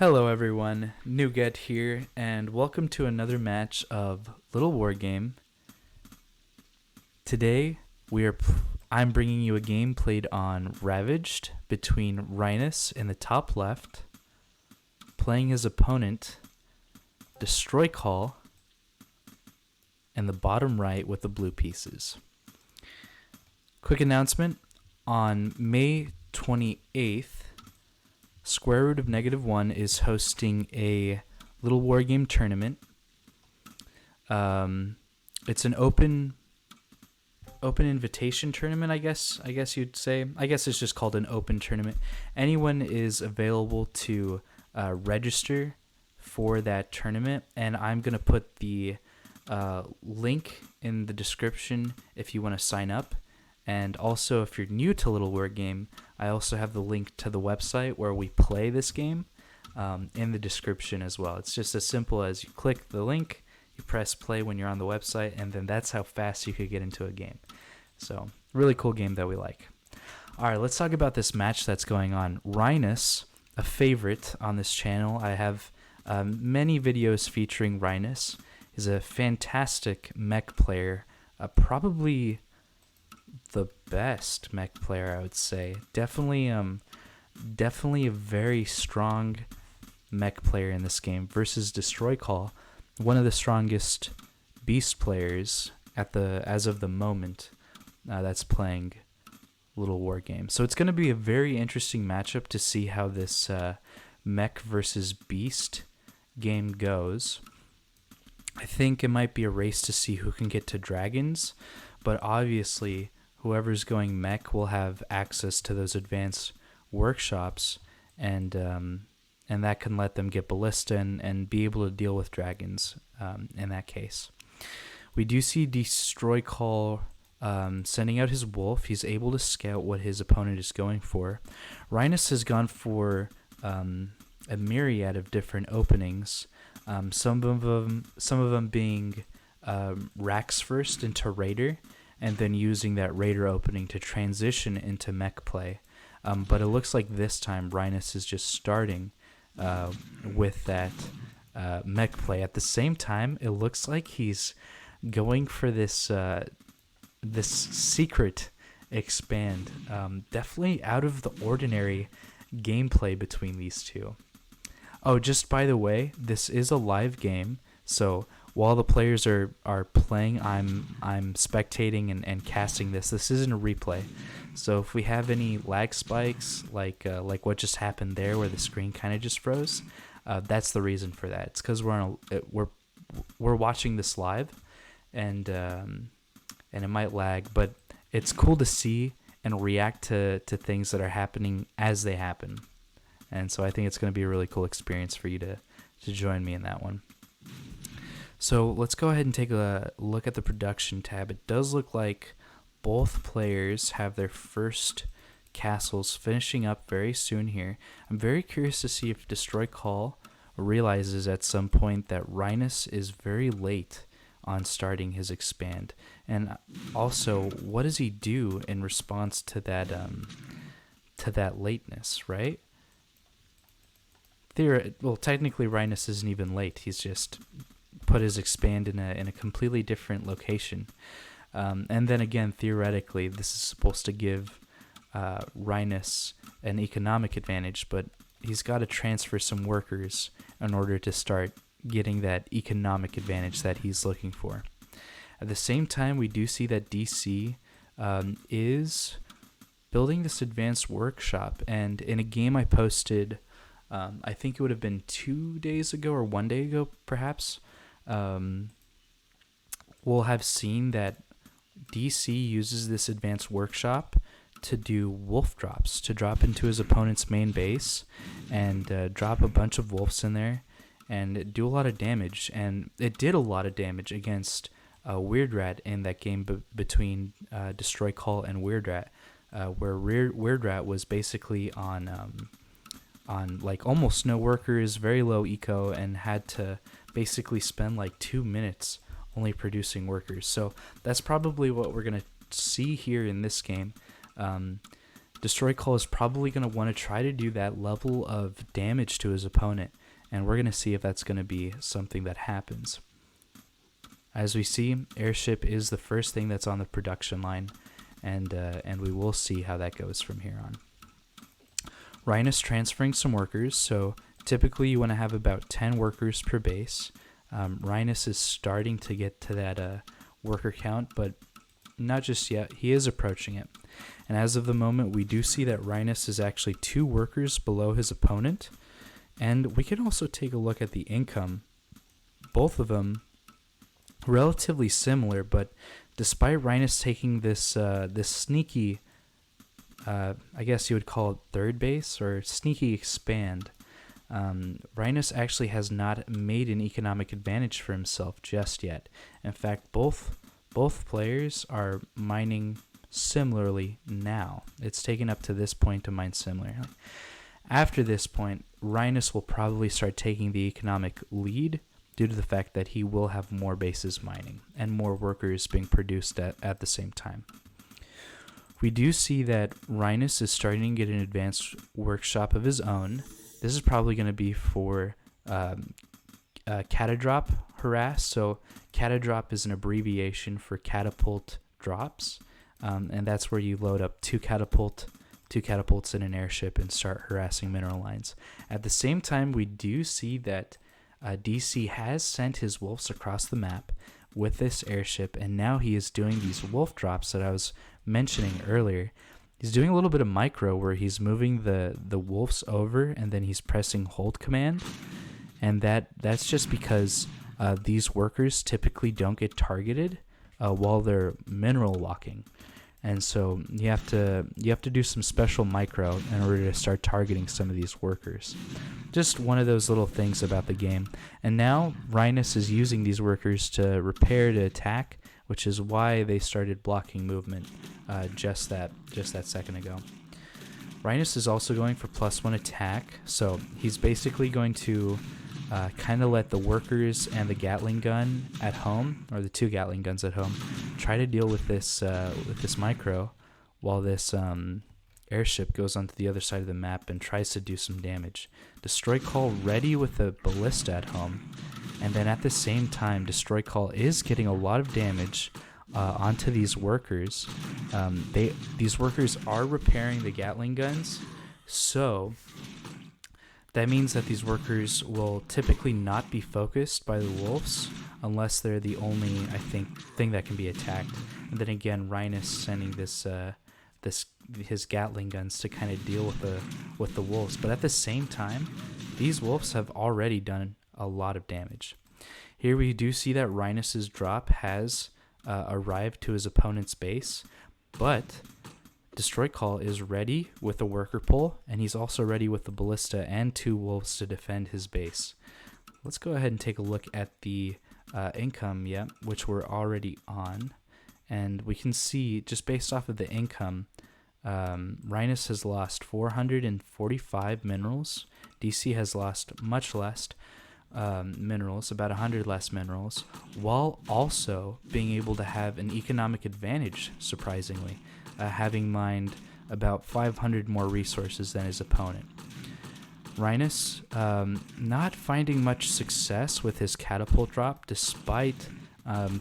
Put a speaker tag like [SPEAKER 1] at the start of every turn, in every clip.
[SPEAKER 1] Hello everyone, Nougat here, and welcome to another match of Littlewargame. Today, I'm bringing you a game played on Ravaged between Rynus in the top left, playing his opponent, DESTROYcall, in the bottom right with the blue pieces. Quick announcement, on May 28th, Square Root of -1 is hosting a Littlewargame tournament. It's an open invitation tournament, I guess you'd say. I guess it's just called an open tournament. Anyone is available to register for that tournament, and I'm going to put the link in the description if you want to sign up. And also, if you're new to Littlewargame, I also have the link to the website where we play this game in the description as well. It's just as simple as you click the link, you press play when you're on the website, and then that's how fast you could get into a game. So, really cool game that we like. All right, let's talk about this match that's going on. Rynus, a favorite on this channel. I have many videos featuring Rynus. He's a fantastic mech player, probably the best mech player, I would say. Definitely a very strong mech player in this game versus DESTROYcall, one of the strongest beast players as of the moment that's playing Littlewargame. So it's going to be a very interesting matchup to see how this mech versus beast game goes. I think it might be a race to see who can get to dragons, but obviously whoever's going mech will have access to those advanced workshops, and that can let them get ballista and be able to deal with dragons in that case. We do see DESTROYcall sending out his wolf. He's able to scout what his opponent is going for. Rynus has gone for a myriad of different openings. Some of them being Rax first into Raider, and then using that Raider opening to transition into mech play. But it looks like this time Rynus is just starting with that mech play. At the same time, it looks like he's going for this secret expand. Definitely out of the ordinary gameplay between these two. Oh, just by the way, this is a live game, so while the players are playing, I'm spectating and casting this. This isn't a replay, so if we have any lag spikes, like what just happened there, where the screen kind of just froze, that's the reason for that. It's because we're watching this live, and it might lag, but it's cool to see and react to things that are happening as they happen, and so I think it's going to be a really cool experience for you to join me in that one. So let's go ahead and take a look at the production tab. It does look like both players have their first castles finishing up very soon here. I'm very curious to see if DESTROYcall realizes at some point that Rynus is very late on starting his expand. And also, what does he do in response to that lateness, right? Well, technically Rynus isn't even late. He's just put his expand in a completely different location, and then again, theoretically, this is supposed to give Rynus an economic advantage, but he's got to transfer some workers in order to start getting that economic advantage that he's looking for. At the same time, we do see that DC is building this advanced workshop, and in a game I posted, I think it would have been 2 days ago or 1 day ago, perhaps, we'll have seen that DC uses this advanced workshop to do wolf drops, to drop into his opponent's main base and drop a bunch of wolves in there and do a lot of damage. And it did a lot of damage against Weirdrat in that game between DESTROYcall and Weirdrat, where Weirdrat was basically on like almost no workers, very low eco, and had to basically spend like 2 minutes only producing workers. So that's probably what we're going to see here in this game. DestroyCall is probably going to want to try to do that level of damage to his opponent, and we're going to see if that's going to be something that happens. As we see, airship is the first thing that's on the production line, and we will see how that goes from here on. Rynus transferring some workers, so typically you want to have about 10 workers per base. Rynus is starting to get to that worker count, but not just yet. He is approaching it. And as of the moment, we do see that Rynus is actually 2 workers below his opponent. And we can also take a look at the income. Both of them relatively similar, but despite Rynus taking this sneaky, I guess you would call it third base or sneaky expand, Rynus actually has not made an economic advantage for himself just yet. In fact, both players are mining similarly now. It's taken up to this point to mine similarly. After this point, Rynus will probably start taking the economic lead due to the fact that he will have more bases mining and more workers being produced at the same time. We do see that Rynus is starting to get an advanced workshop of his own. This is probably going to be for catadrop harass. So catadrop is an abbreviation for catapult drops. And that's where you load up two catapults in an airship and start harassing mineral lines. At the same time, we do see that DC has sent his wolves across the map with this airship, and now he is doing these wolf drops that I was mentioning earlier. He's doing a little bit of micro where he's moving the wolves over and then he's pressing hold command, and that's just because these workers typically don't get targeted while they're mineral walking. And so you have to do some special micro in order to start targeting some of these workers. Just one of those little things about the game. And now Rynus is using these workers to repair to attack, which is why they started blocking movement just that second ago. Rynus is also going for +1 attack, so he's basically going to kind of let the workers and the Gatling gun at home, or the 2 Gatling guns at home, try to deal with this micro, while this airship goes onto the other side of the map and tries to do some damage. DestroyCall ready with the ballista at home, and then at the same time, DestroyCall is getting a lot of damage onto these workers. These workers are repairing the Gatling guns, so that means that these workers will typically not be focused by the wolves unless they're the only, I think, thing that can be attacked. And then again, Rynus sending his Gatling guns to kind of deal with the wolves. But at the same time, these wolves have already done a lot of damage. Here we do see that Rynus's drop has arrived to his opponent's base, but DestroyCall is ready with the worker pull, and he's also ready with the ballista and 2 wolves to defend his base. Let's go ahead and take a look at the income, which we're already on. And we can see, just based off of the income, Rynus has lost 445 minerals. DC has lost much less minerals, about 100 less minerals, while also being able to have an economic advantage, surprisingly. Having mined about 500 more resources than his opponent. Rynus not finding much success with his catapult drop, despite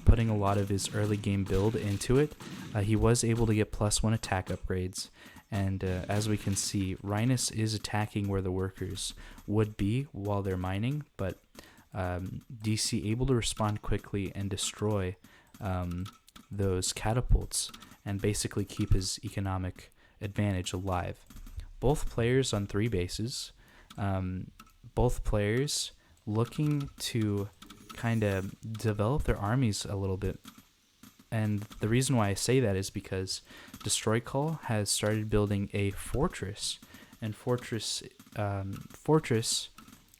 [SPEAKER 1] putting a lot of his early game build into it. He was able to get +1 attack upgrades, and as we can see, Rynus is attacking where the workers would be while they're mining, but DC able to respond quickly and destroy those catapults and basically keep his economic advantage alive. Both players on 3 bases, both players looking to kind of develop their armies a little bit. And the reason why I say that is because DestroyCall has started building a fortress. And fortress,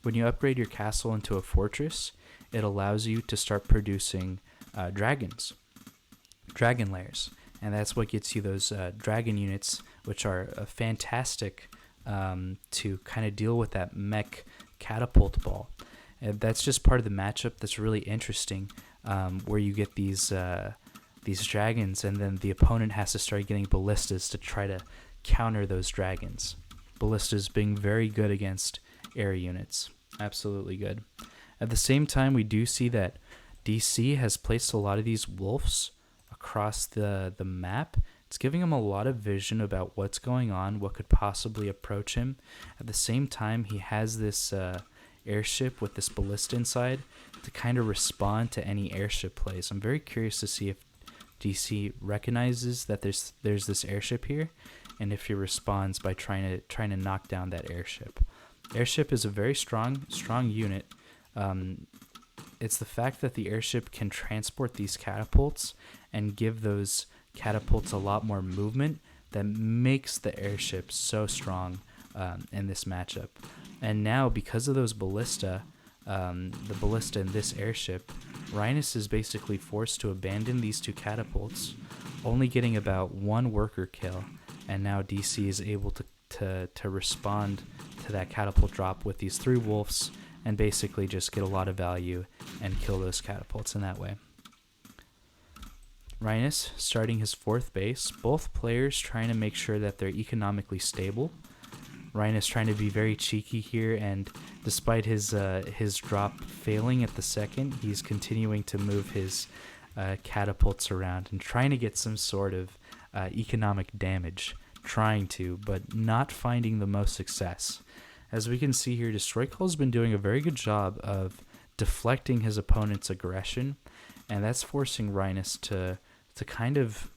[SPEAKER 1] when you upgrade your castle into a fortress, it allows you to start producing dragon layers. And that's what gets you those dragon units, which are fantastic to kind of deal with that mech catapult ball. And that's just part of the matchup that's really interesting, where you get these dragons, and then the opponent has to start getting ballistas to try to counter those dragons. Ballistas being very good against air units. Absolutely good. At the same time, we do see that DC has placed a lot of these wolves across the map. It's giving him a lot of vision about what's going on, what could possibly approach him. At the same time, he has this airship with this ballista inside to kind of respond to any airship plays. I'm very curious to see if DC recognizes that there's this airship here, and if he responds by trying to knock down that airship. Airship is a very strong unit. It's the fact that the airship can transport these catapults and give those catapults a lot more movement that makes the airship so strong in this matchup. And now, because of those ballista, the ballista in this airship, Rynus is basically forced to abandon these 2 catapults, only getting about 1 worker kill. And now DC is able to respond to that catapult drop with these 3 wolves and basically just get a lot of value and kill those catapults in that way. Rynus starting his 4th base, both players trying to make sure that they're economically stable. Rynus trying to be very cheeky here, and despite his drop failing at the second, he's continuing to move his catapults around and trying to get some sort of economic damage. Trying to, but not finding the most success. As we can see here, DESTROYcall has been doing a very good job of deflecting his opponent's aggression, and that's forcing Rynus to kind of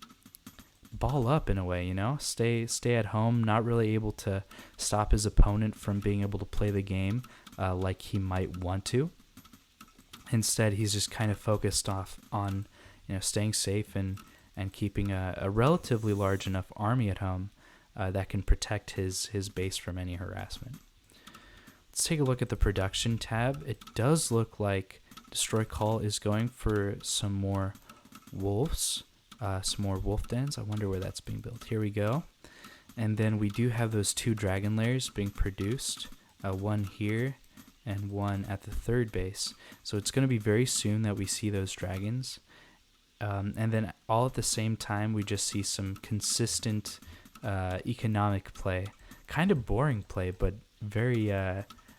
[SPEAKER 1] ball up in a way, you know, stay at home, not really able to stop his opponent from being able to play the game like he might want to. Instead, he's just kind of focused on staying safe and keeping a relatively large enough army at home that can protect his base from any harassment. Let's take a look at the production tab. It does look like DESTROYcall is going for some more wolves, some more wolf dens. I wonder where that's being built. Here we go. And then we do have those 2 dragon layers being produced, one here and one at the 3rd base. So it's going to be very soon that we see those dragons. And then all at the same time, we just see some consistent economic play. Kind of boring play, but very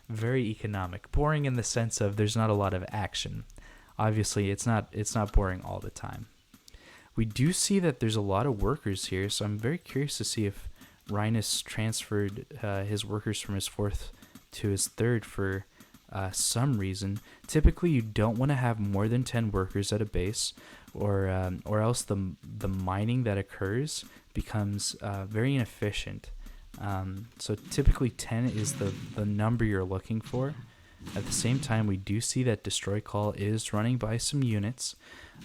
[SPEAKER 1] economic. Boring in the sense of there's not a lot of action. Obviously, it's not boring all the time. We do see that there's a lot of workers here, so I'm very curious to see if Rynus transferred his workers from his 4th to his 3rd for some reason. Typically, you don't want to have more than 10 workers at a base, or else the mining that occurs becomes very inefficient. So typically 10 is the number you're looking for. At the same time, we do see that DESTROYcall is running by some units.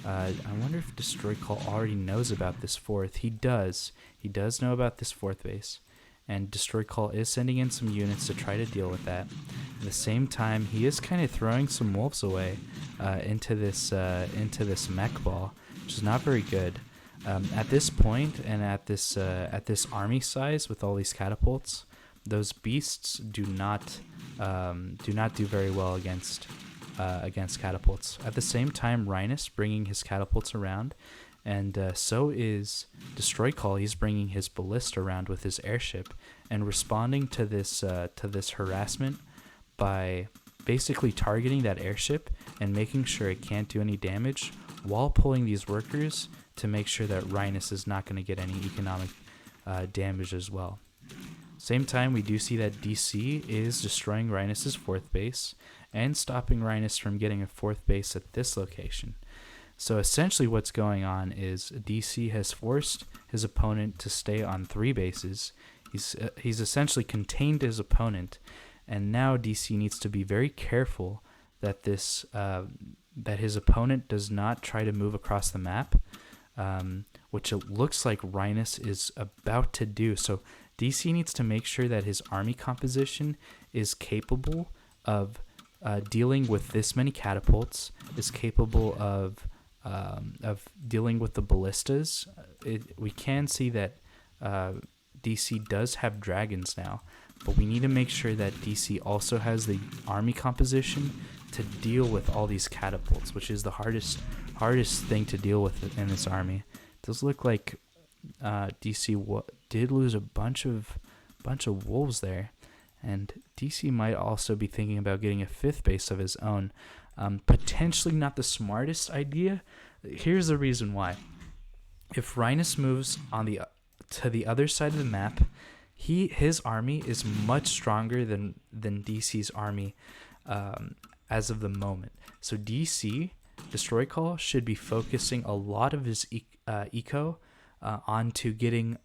[SPEAKER 1] I wonder if DESTROYcall already knows about this 4th. He does. He does know about this 4th base. And DESTROYcall is sending in some units to try to deal with that. At the same time, he is kind of throwing some wolves away into this mech ball, which is not very good. At this point and at this army size with all these catapults, those beasts do not do very well against catapults. At the same time, Rynus bringing his catapults around, and so is DESTROYcall. He's bringing his ballista around with his airship and responding to this harassment by basically targeting that airship and making sure it can't do any damage while pulling these workers to make sure that Rynus is not going to get any economic damage as well. Same time, we do see that DC is destroying Rynus' 4th base and stopping Rynus from getting a 4th base at this location. So essentially what's going on is DC has forced his opponent to stay on 3 bases. He's essentially contained his opponent, and now DC needs to be very careful that that his opponent does not try to move across the map, which it looks like Rynus is about to do. So DC needs to make sure that his army composition is capable of dealing with this many catapults, is capable of dealing with the ballistas. We can see that DC does have dragons now, but we need to make sure that DC also has the army composition to deal with all these catapults, which is the hardest thing to deal with in this army. It does look like DC did lose a bunch of wolves there, and DC might also be thinking about getting a 5th base of his own. Potentially not the smartest idea. Here's the reason why. If Rynus moves to the other side of the map, his army is much stronger than DC's army as of the moment. So DC, DESTROYcall, should be focusing a lot of his eco onto getting,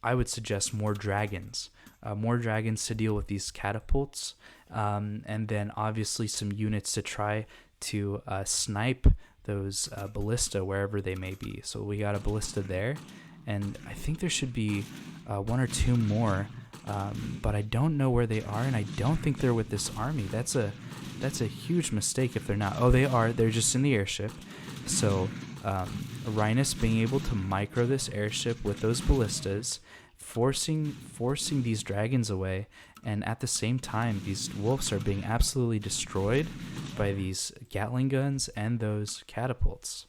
[SPEAKER 1] I would suggest, more dragons to deal with these catapults, and then obviously some units to try to snipe those ballista wherever they may be. So we got a ballista there, and I think there should be 1 or 2 more, but I don't know where they are, and I don't think they're with this army. That's a huge mistake if they're not. Oh, they are. They're just in the airship. So Rynus being able to micro this airship with those ballistas, forcing these dragons away, and at the same time these wolves are being absolutely destroyed by these Gatling guns and those catapults.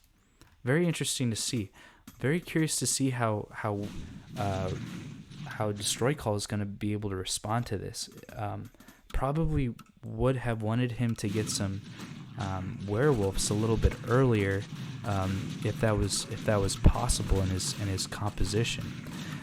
[SPEAKER 1] Very interesting to see. Very curious to see how DESTROYcall is going to be able to respond to this. Probably would have wanted him to get some werewolves a little bit earlier, if that was possible in his composition.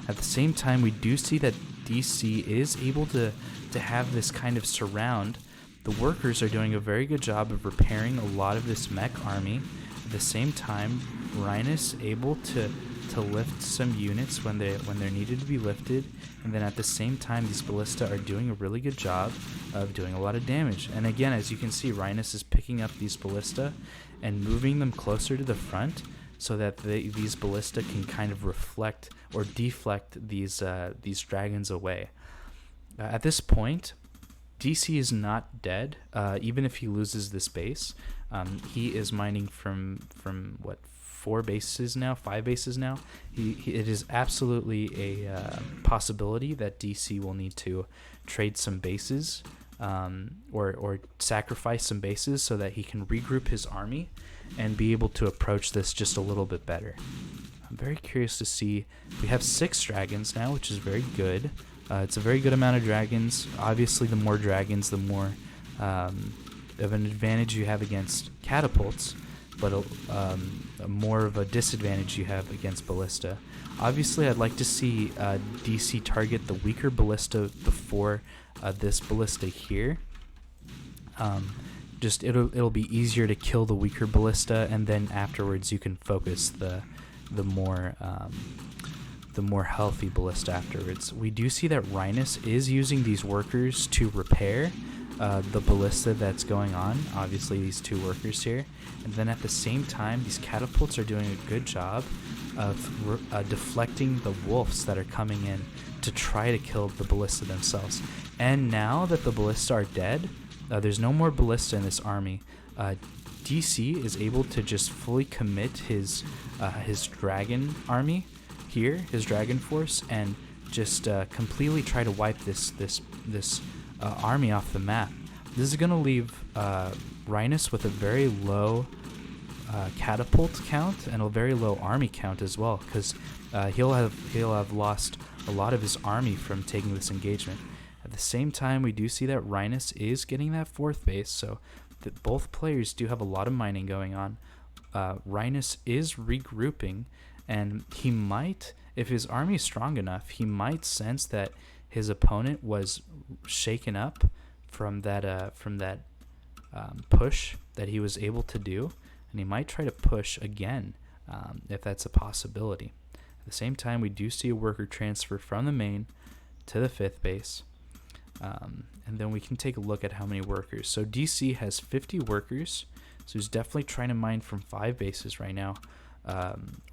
[SPEAKER 1] At the same time, we do see that DC is able to have this kind of surround. The workers are doing a very good job of repairing a lot of this mech army. At the same time, Rynus able to lift some units when they're needed to be lifted, and then at the same time these ballista are doing a really good job of doing a lot of damage. And again, as you can see, Rynus is picking up these ballista and moving them closer to the front so that these ballista can kind of reflect or deflect these dragons away. At this point, DC is not dead. Even if he loses this base, he is mining from what, 5 bases now. It is absolutely a possibility that DC will need to trade some bases, or sacrifice some bases so that he can regroup his army and be able to approach this just a little bit better. I'm very curious to see. We have 6 dragons now, which is very good. It's a very good amount of dragons. Obviously, the more dragons, the more of an advantage you have against catapults, but more of a disadvantage you have against ballista. Obviously, I'd like to see DC target the weaker ballista before this ballista here. Just it'll be easier to kill the weaker ballista, and then afterwards you can focus the more healthy ballista afterwards. We do see that Rynus is using these workers to repair the ballista that's going on. Obviously, these 2 workers here, and then at the same time these catapults are doing a good job of deflecting the wolves that are coming in to try to kill the ballista themselves. And now that the ballista are dead, there's no more ballista in this army. DC is able to just fully commit his dragon army here, his dragon force, and just completely try to wipe this army off the map. This is going to leave Rynus with a very low catapult count and a very low army count as well, because he'll have lost a lot of his army from taking this engagement. At the same time, we do see that Rynus is getting that 4th base, so that both players do have a lot of mining going on. Rynus is regrouping, and he might, if his army is strong enough, he might sense that his opponent was shaken up from that push that he was able to do, and he might try to push again, if that's a possibility. At the same time, we do see a worker transfer from the main to the 5th base. And then we can take a look at how many workers. So DC has 50 workers, so he's definitely trying to mine from 5 bases right now.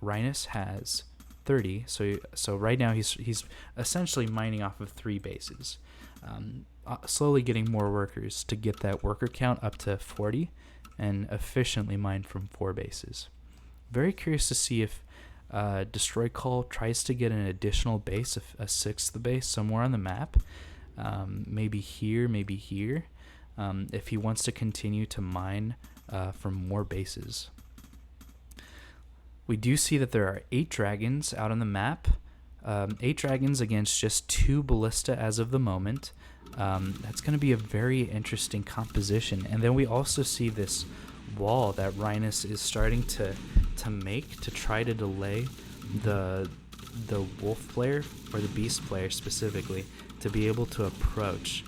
[SPEAKER 1] Rynus has 30, so right now he's essentially mining off of 3 bases, slowly getting more workers to get that worker count up to 40 and efficiently mine from 4 bases. Very curious to see if DESTROYcall tries to get an additional base, a 6th base somewhere on the map. Maybe here, if he wants to continue to mine from more bases. We do see that there are 8 dragons out on the map. 8 dragons against just 2 ballista as of the moment. That's going to be a very interesting composition. And then we also see this wall that Rynus is starting to make to try to delay the wolf player, or the beast player specifically, to be able to approach.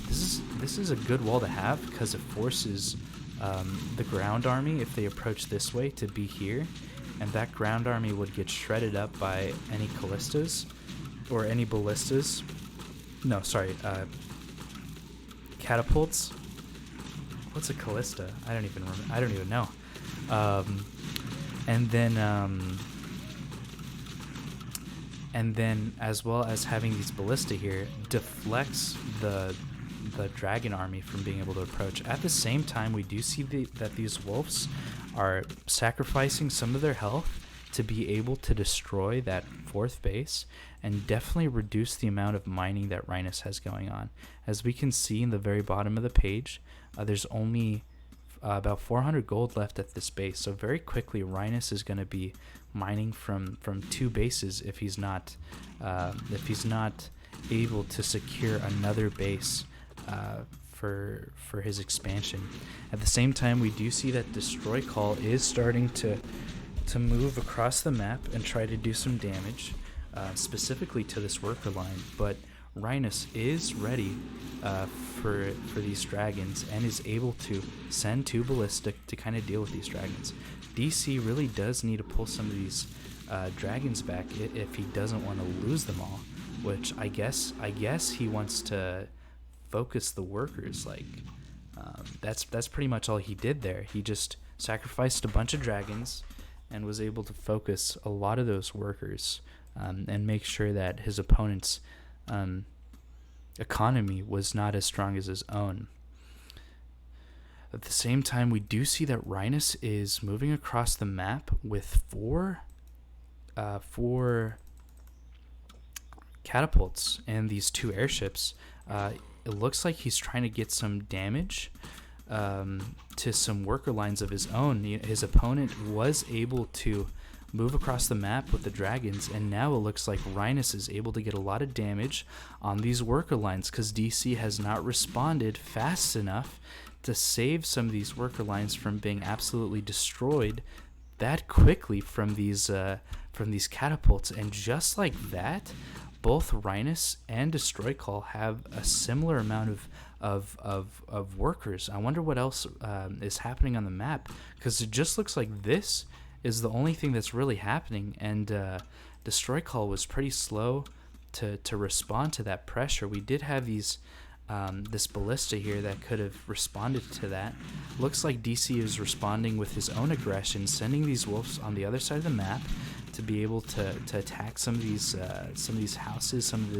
[SPEAKER 1] This is a good wall to have because it forces the ground army, if they approach this way, to be here, and that ground army would get shredded up by any callistas or any ballistas. No, sorry, catapults. What's a callista? I don't even know. And then as well as having these ballista here deflects the dragon army from being able to approach. At the same time, we do see that these wolves are sacrificing some of their health to be able to destroy that 4th base and definitely reduce the amount of mining that Rynus has going on. As we can see in the very bottom of the page, there's only about 400 gold left at this base, so very quickly Rynus is going to be mining from 2 bases if he's not able to secure another base for his expansion. At the same time, we do see that DESTROYcall is starting to move across the map and try to do some damage, specifically to this worker line, but Rynus is ready for these dragons and is able to send 2 ballistic to kind of deal with these dragons. DC really does need to pull some of these dragons back if he doesn't want to lose them all, which I guess he wants to focus the workers. Like that's pretty much all he did there. He just sacrificed a bunch of dragons and was able to focus a lot of those workers and make sure that his opponent's economy was not as strong as his own. At the same time, we do see that Rynus is moving across the map with four catapults and these 2 airships. It looks like he's trying to get some damage to some worker lines of his own. His opponent was able to move across the map with the dragons, and now it looks like Rynus is able to get a lot of damage on these worker lines because DC has not responded fast enough to save some of these worker lines from being absolutely destroyed that quickly from these catapults. And just like that, both Rynus and DESTROYcall have a similar amount of workers. I wonder what else is happening on the map, because it just looks like this is the only thing that's really happening, and DESTROYcall was pretty slow to respond to that pressure. We did have these this ballista here that could have responded to that. Looks like DC is responding with his own aggression, sending these wolves on the other side of the map to be able to attack some of these houses, some of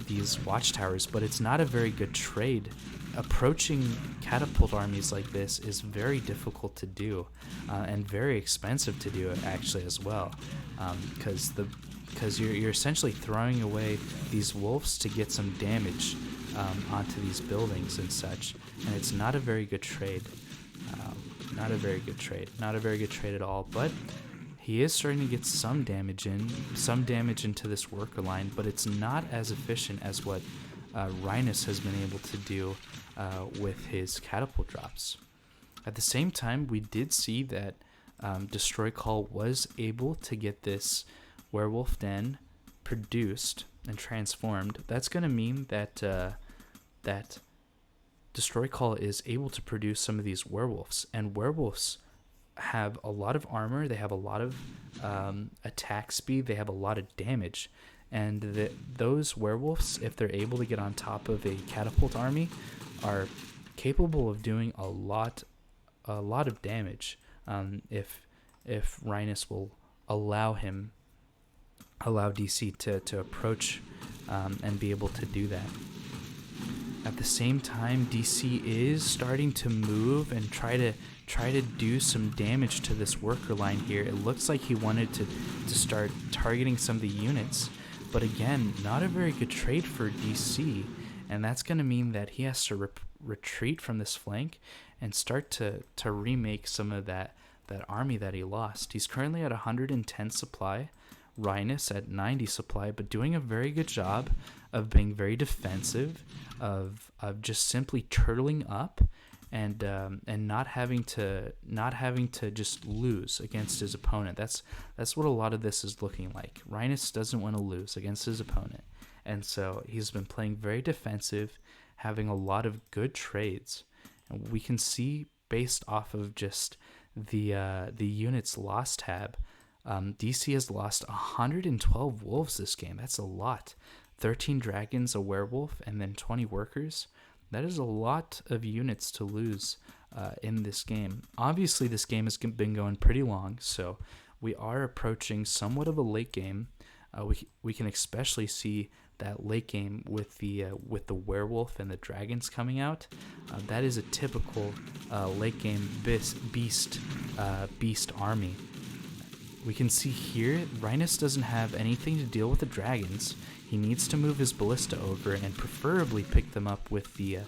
[SPEAKER 1] these watchtowers. But it's not a very good trade. Approaching catapult armies like this is very difficult to do, and very expensive to do actually as well, because you're essentially throwing away these wolves to get some damage onto these buildings and such, and it's not a very good trade. Not a very good trade at all. But he is starting to get some damage into this worker line, but it's not as efficient as what Rynus has been able to do with his catapult drops. At the same time, we did see that DESTROYcall was able to get this werewolf den produced and transformed. That's going to mean that that DESTROYcall is able to produce some of these werewolves, and werewolves have a lot of armor, they have a lot of attack speed, they have a lot of damage, and those werewolves, if they're able to get on top of a catapult army, are capable of doing a lot of damage if Rynus will allow DC to approach and be able to do that. At the same time, DC is starting to move and try to do some damage to this worker line here. It looks like he wanted to start targeting some of the units, but again, not a very good trade for DC, and that's going to mean that he has to retreat from this flank and start to remake some of that army that he lost. He's currently at 110 supply. Rynus at 90 supply, but doing a very good job of being very defensive, of just simply turtling up, and not having to just lose against his opponent. That's what a lot of this is looking like. Rynus doesn't want to lose against his opponent, and so he's been playing very defensive, having a lot of good trades. And we can see based off of just the units lost tab, DC has lost 112 wolves this game. That's a lot. 13 dragons, a werewolf, and then 20 workers. That is a lot of units to lose in this game. Obviously, this game has been going pretty long, so we are approaching somewhat of a late game. We can especially see that late game with the werewolf and the dragons coming out. That is a typical late game beast army. We can see here Rynus doesn't have anything to deal with the dragons. He needs to move his ballista over and preferably pick them up with the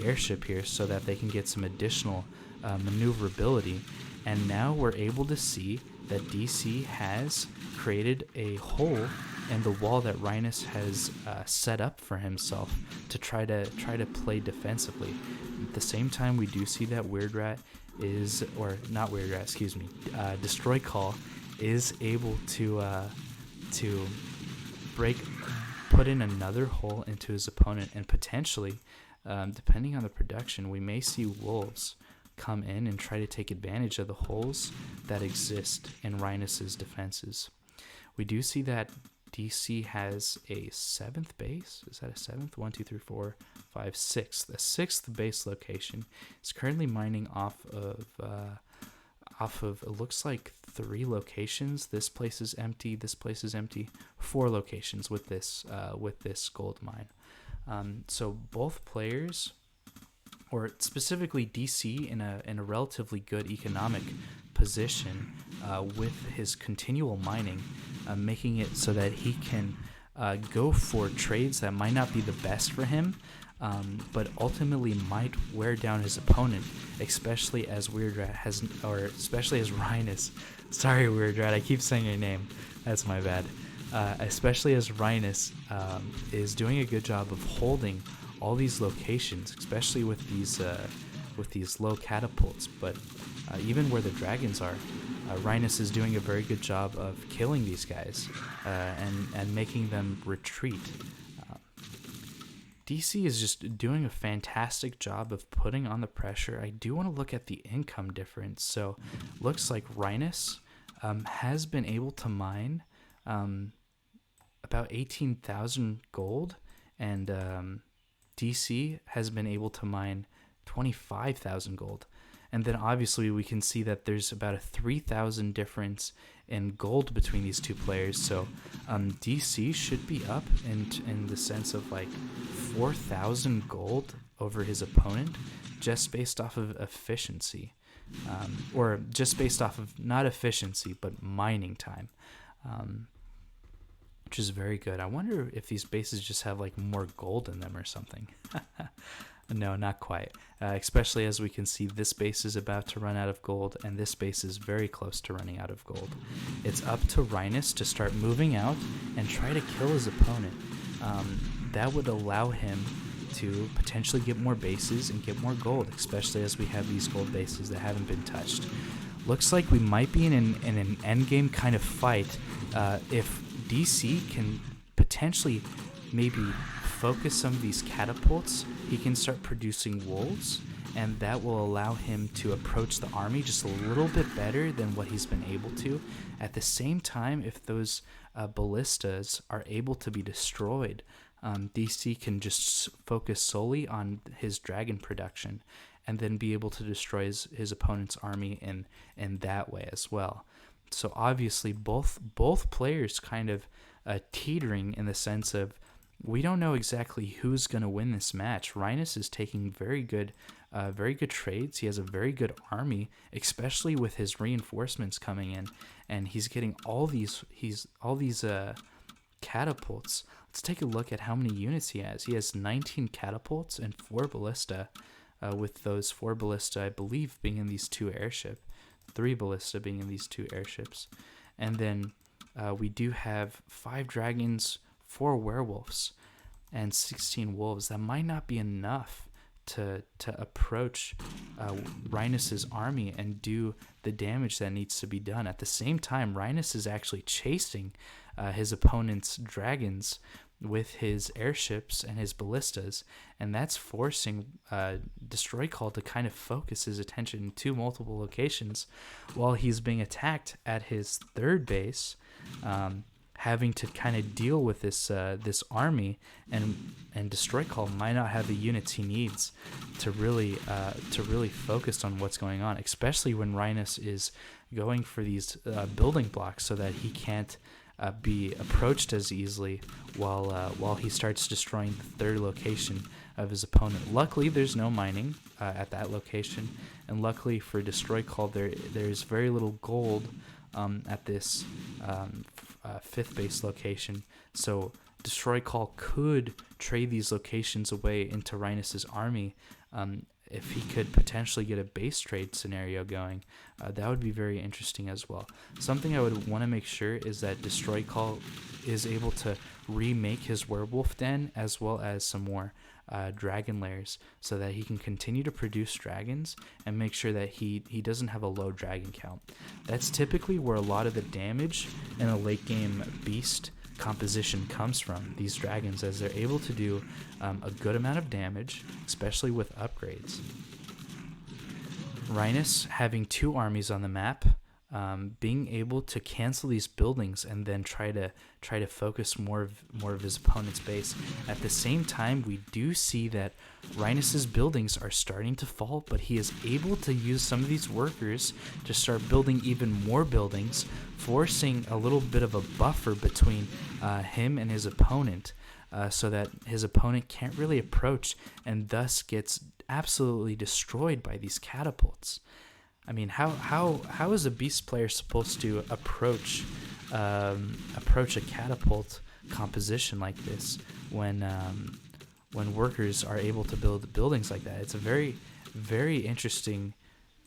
[SPEAKER 1] airship here so that they can get some additional maneuverability. And now we're able to see that DC has created a hole in the wall that Rynus has set up for himself to try to play defensively. At the same time, we do see that DESTROYcall is able to put in another hole into his opponent, and potentially, depending on the production, we may see wolves come in and try to take advantage of the holes that exist in Rynus's defenses. We do see that DC has a 7th base. Is that a 7th? 1, 2, 3, 4, 5, 6. The 6th base location is currently mining off of it looks like 3 locations. This place is empty. This place is empty. 4 locations with this gold mine. So both players, or specifically DC, in a relatively good economic position with his continual mining, making it so that he can go for trades that might not be the best for him, but ultimately might wear down his opponent, especially as Rynus. Sorry, Weirdrat, I keep saying your name. That's my bad. Especially as Rynus is doing a good job of holding all these locations, especially with these low catapults. But even where the dragons are, Rynus is doing a very good job of killing these guys and making them retreat. DC is just doing a fantastic job of putting on the pressure. I do want to look at the income difference. So looks like Rynus has been able to mine about 18,000 gold, and DC has been able to mine 25,000 gold. And then obviously we can see that there's about a 3,000 difference in gold between these two players. So DC should be up in the sense of like 4,000 gold over his opponent, just based off of efficiency, or just based off of not efficiency but mining time, which is very good. I wonder if these bases just have like more gold in them or something. No, not quite. Especially as we can see this base is about to run out of gold, and this base is very close to running out of gold. It's up to Rynus to start moving out and try to kill his opponent. That would allow him to potentially get more bases and get more gold, especially as we have these gold bases that haven't been touched. Looks like we might be in an endgame kind of fight if DC can potentially maybe focus some of these catapults. He can start producing wolves, and that will allow him to approach the army just a little bit better than what he's been able to. At the same time, if those ballistas are able to be destroyed, DC can just focus solely on his dragon production and then be able to destroy his opponent's army in that way as well. So obviously both players kind of teetering in the sense of, we don't know exactly who's going to win this match. Rynus is taking very good trades. He has a very good army, especially with his reinforcements coming in, and he's getting all these catapults. Let's take a look at how many units he has. He has 19 catapults and 4 ballista, with those 4 ballista, I believe, being in these 2 airships, 3 ballista being in these 2 airships, and then we do have 5 dragons, 4 werewolves, and 16 wolves. That might not be enough to approach Rynus's army and do the damage that needs to be done. At the same time, Rynus is actually chasing his opponent's dragons with his airships and his ballistas, and that's forcing DESTROYcall to kind of focus his attention to multiple locations while he's being attacked at his third base, having to kind of deal with this army, and DESTROYcall might not have the units he needs to really focus on what's going on, especially when Rynus is going for these building blocks so that he can't be approached as easily while he starts destroying the third location of his opponent. Luckily, there's no mining at that location, and luckily for DESTROYcall, there's very little gold at this fifth base location, so DESTROYcall could trade these locations away into Rynus's army. If he could potentially get a base trade scenario going, that would be very interesting as well. Something I would want to make sure is that DESTROYcall is able to remake his werewolf den as well as some more dragon lairs, so that he can continue to produce dragons and make sure that he doesn't have a low dragon count. That's typically where a lot of the damage in a late game beast composition comes from, these dragons, as they're able to do a good amount of damage, especially with upgrades. Rynus having 2 armies on the map, being able to cancel these buildings and then try to focus more of his opponent's base. At the same time, we do see that Rynus's buildings are starting to fall, but he is able to use some of these workers to start building even more buildings, forcing a little bit of a buffer between him and his opponent, so that his opponent can't really approach and thus gets absolutely destroyed by these catapults. I mean, how is a beast player supposed to approach a catapult composition like this when workers are able to build buildings like that? It's a very interesting,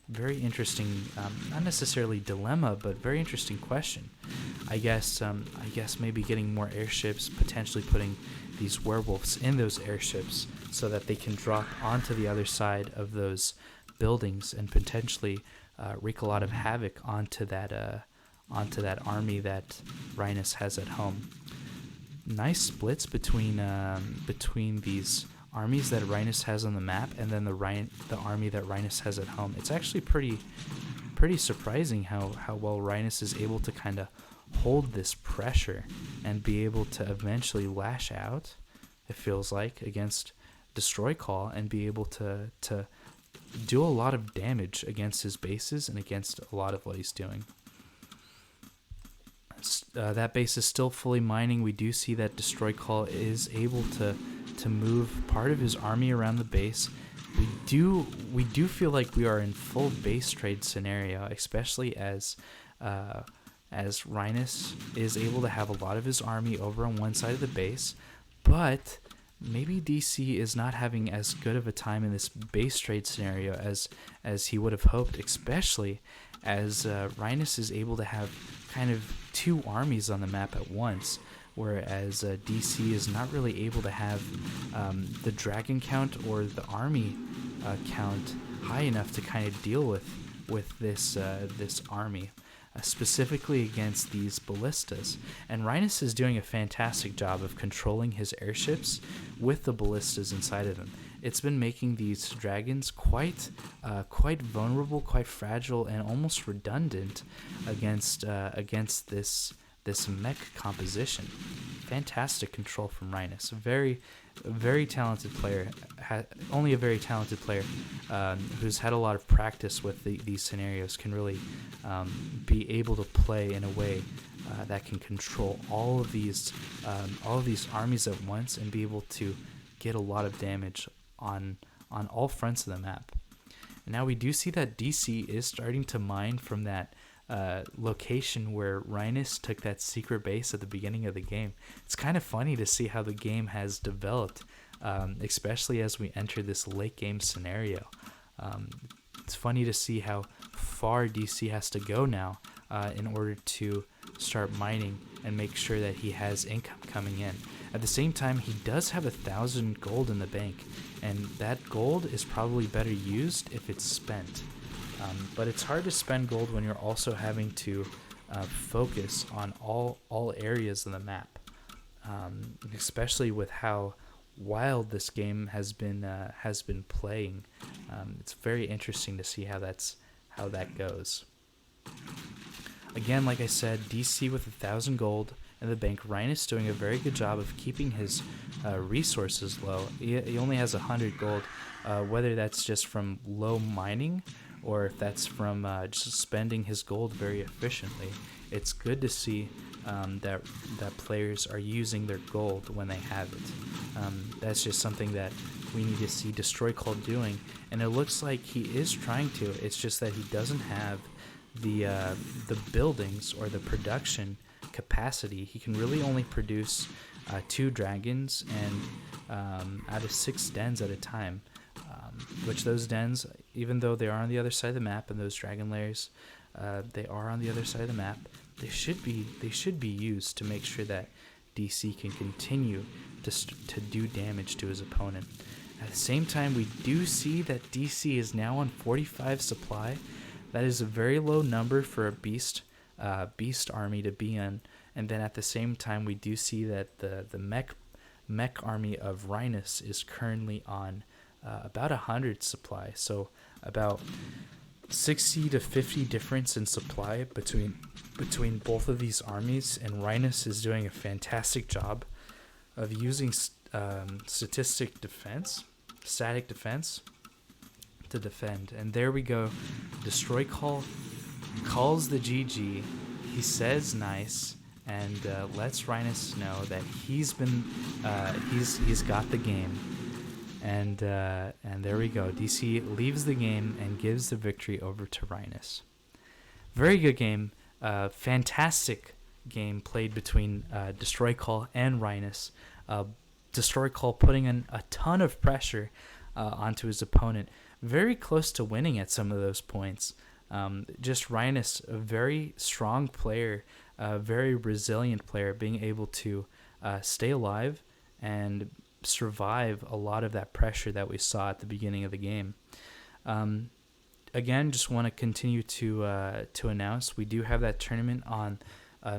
[SPEAKER 1] not necessarily dilemma, but very interesting question. I guess maybe getting more airships, potentially putting these werewolves in those airships so that they can drop onto the other side of those buildings and potentially wreak a lot of havoc onto that army that Rynus has at home. Nice splits between these armies that Rynus has on the map and then the army that Rynus has at home. It's actually pretty surprising how well Rynus is able to kind of hold this pressure and be able to eventually lash out, it feels like, against DESTROYcall and be able to do a lot of damage against his bases and against a lot of what he's doing. That base is still fully mining. We do see that DESTROYcall is able to move part of his army around the base. We do feel like we are in full base trade scenario, especially as Rynus is able to have a lot of his army over on one side of the base, but maybe DC is not having as good of a time in this base trade scenario as he would have hoped, especially as Rynus is able to have kind of 2 armies on the map at once, whereas DC is not really able to have the dragon count or the army count high enough to kind of deal with this army. Specifically against these ballistas, and Rynus is doing a fantastic job of controlling his airships with the ballistas inside of them. It's been making these dragons quite vulnerable, quite fragile, and almost redundant against this MECH composition. Fantastic control from Rynus. Very talented player. Only a very talented player who's had a lot of practice with these scenarios can really be able to play in a way that can control all of these armies at once and be able to get a lot of damage on all fronts of the map. And now we do see that DC is starting to mine from that location where Rynus took that secret base at the beginning of the game. It's kind of funny to see how the game has developed, especially as we enter this late game scenario. It's funny to see how far DC has to go now in order to start mining and make sure that he has income coming in. At the same time, he does have 1,000 gold in the bank, and that gold is probably better used if it's spent. But it's hard to spend gold when you're also having to focus on all areas of the map, especially with how wild this game has been playing. It's very interesting to see how that goes. Again, like I said, DC with 1,000 gold in the bank. Rynus doing a very good job of keeping his resources low. He only has 100 gold, whether that's just from low mining or if that's from just spending his gold very efficiently. It's good to see that players are using their gold when they have it. That's just something that we need to see DESTROYcall doing, and it looks like he is trying to. It's just that he doesn't have the buildings or the production capacity. He can really only produce 2 dragons and out of 6 dens at a time, which those dens, even though they are on the other side of the map, and those dragon lairs, they are on the other side of the map, they should be used to make sure that DC can continue to do damage to his opponent. At the same time, we do see that DC is now on 45 supply. That is a very low number for a beast army to be in. And then at the same time, we do see that the mech army of Rynus is currently on about 100 supply. So about 60 to 50 difference in supply between both of these armies. And Rynus is doing a fantastic job of using static defense to defend. And there we go. DESTROYcall calls the GG. He says nice, and lets Rynus know that he's got the game. And there we go. DC leaves the game and gives the victory over to Rynus. Very good game. Fantastic game played between DESTROYcall and Rynus. DESTROYcall putting in a ton of pressure onto his opponent. Very close to winning at some of those points. Just Rynus, a very strong player, a very resilient player, being able to stay alive and survive a lot of that pressure that we saw at the beginning of the game. Again, just want to continue to announce we do have that tournament on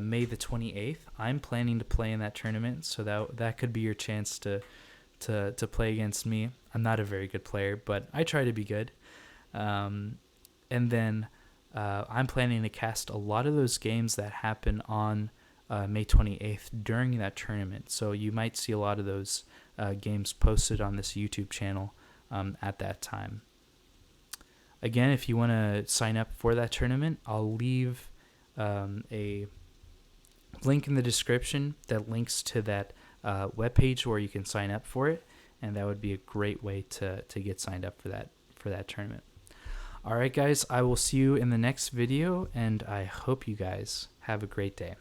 [SPEAKER 1] May the 28th. I'm planning to play in that tournament, so that could be your chance to play against me. I'm not a very good player, but I try to be good. And then I'm planning to cast a lot of those games that happen on May 28th during that tournament. So you might see a lot of those games posted on this YouTube channel at that time. Again, if you want to sign up for that tournament, I'll leave a link in the description that links to that webpage where you can sign up for it, and that would be a great way to get signed up for that tournament. All right, guys, I will see you in the next video, and I hope you guys have a great day.